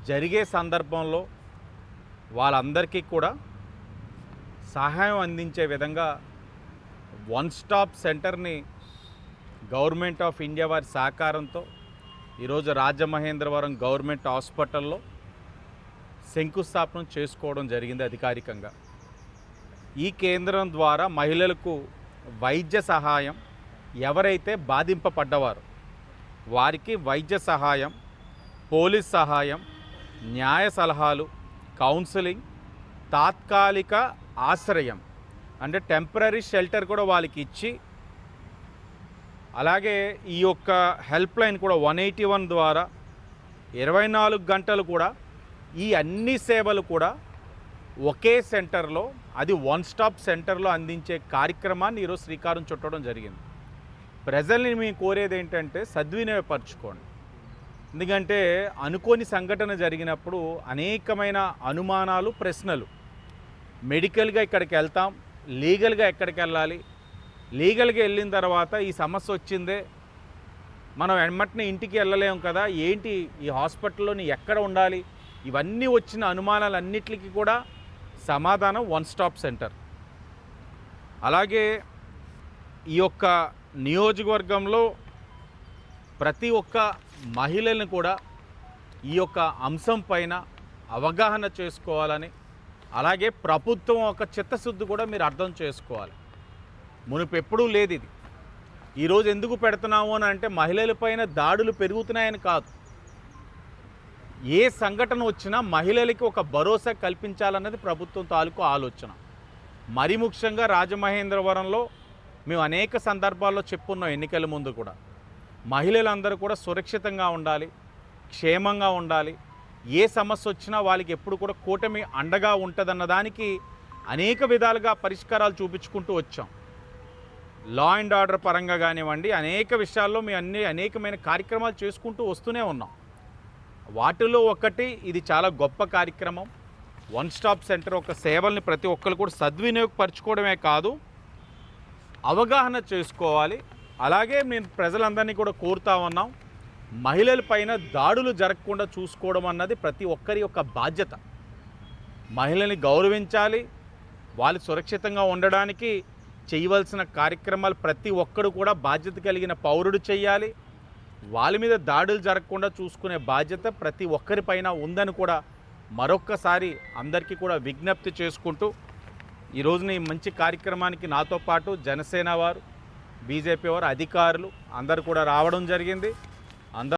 జరిగే సందర్భంలో వాళ్ళందరికీ కూడా సహాయం అందించే విధంగా వన్ స్టాప్ సెంటర్ని గవర్నమెంట్ ఆఫ్ ఇండియా వారి సహకారంతో ఈరోజు రాజమహేంద్రవరం గవర్నమెంట్ హాస్పిటల్లో శంకుస్థాపన చేసుకోవడం జరిగింది అధికారికంగా. ఈ కేంద్రం ద్వారా మహిళలకు వైద్య సహాయం, ఎవరైతే బాధింపబడ్డవారు వారికి వైద్య సహాయం, పోలీస్ సహాయం, న్యాయ సలహాలు, కౌన్సిలింగ్, తాత్కాలిక ఆశ్రయం అంటే టెంపరరీ షెల్టర్ కూడా వాళ్ళకి ఇచ్చి, అలాగే ఈ యొక్క హెల్ప్ లైన్ కూడా 181 ద్వారా 24 గంటలు కూడా ఈ అన్ని సేవలు కూడా ఒకే సెంటర్లో, అది వన్ స్టాప్ సెంటర్లో అందించే కార్యక్రమాన్ని ఈరోజు శ్రీకారం చుట్టడం జరిగింది. ప్రజల్ని మేము కోరేది ఏంటంటే సద్వినియోగపరచుకోండి. ఎందుకంటే అనుకోని సంఘటన జరిగినప్పుడు అనేకమైన అనుమానాలు, ప్రశ్నలు. మెడికల్గా ఇక్కడికి వెళ్తాం, లీగల్గా ఎక్కడికి వెళ్ళాలి, లీగల్గా వెళ్ళిన తర్వాత ఈ సమస్య వచ్చిందే, మనం వెంటనే ఇంటికి వెళ్ళలేము కదా, ఏంటి ఈ హాస్పిటల్లోని ఎక్కడ ఉండాలి, ఇవన్నీ వచ్చిన అనుమానాలన్నిటికీ కూడా సమాధానం వన్ స్టాప్ సెంటర్. అలాగే ఈ యొక్క నియోజకవర్గంలో ప్రతి ఒక్క మహిళలను కూడా ఈ యొక్క అంశం పైన అవగాహన చేసుకోవాలని, అలాగే ప్రభుత్వం ఒక చిత్తశుద్ధి కూడా మీరు అర్థం చేసుకోవాలి. మునుపు ఎప్పుడూ లేదు ఇది. ఈరోజు ఎందుకు పెడుతున్నాము అని అంటే మహిళలపైన దాడులు పెరుగుతున్నాయని కాదు, ఏ సంఘటన వచ్చినా మహిళలకి ఒక భరోసా కల్పించాలన్నది ప్రభుత్వం తాలూకు ఆలోచన. మరి ముఖ్యంగా రాజమహేంద్రవరంలో మేము అనేక సందర్భాల్లో చెప్పున్నాం, ఎన్నికల ముందు కూడా మహిళలందరూ కూడా సురక్షితంగా ఉండాలి, క్షేమంగా ఉండాలి, ఏ సమస్య వచ్చినా వాళ్ళకి ఎప్పుడు కూడా కూటమి అండగా ఉంటుందన్న దానికి అనేక విధాలుగా పరిష్కారాలు చూపించుకుంటూ వచ్చాం. లా అండ్ ఆర్డర్ పరంగా కానివ్వండి, అనేక విషయాల్లో మేము అనేకమైన కార్యక్రమాలు చేసుకుంటూ వస్తూనే ఉన్నాం. వాటిలో ఒకటి ఇది చాలా గొప్ప కార్యక్రమం. వన్ స్టాప్ సెంటర్ ఒక సేవల్ని ప్రతి ఒక్కరు కూడా సద్వినియోగపరచుకోవడమే కాదు, అవగాహన చేసుకోవాలి. అలాగే మేము ప్రజలందరినీ కూడా కోరుతా ఉన్నాం, మహిళలపైన దాడులు జరగకుండా చూసుకోవడం అన్నది ప్రతి ఒక్కరి యొక్క బాధ్యత. మహిళల్ని గౌరవించాలి, వాళ్ళు సురక్షితంగా ఉండడానికి చేయవలసిన కార్యక్రమాలు ప్రతి ఒక్కరు కూడా బాధ్యత కలిగిన పౌరుడు చేయాలి. వాళ్ళ మీద దాడులు జరగకుండా చూసుకునే బాధ్యత ప్రతి ఒక్కరిపైన ఉందని కూడా మరొక్కసారి అందరికీ కూడా విజ్ఞప్తి చేసుకుంటూ, ఈరోజున ఈ మంచి కార్యక్రమానికి నాతో పాటు జనసేన వారు, బీజేపీ వారు, అధికారులు అందరూ కూడా రావడం జరిగింది. అందరూ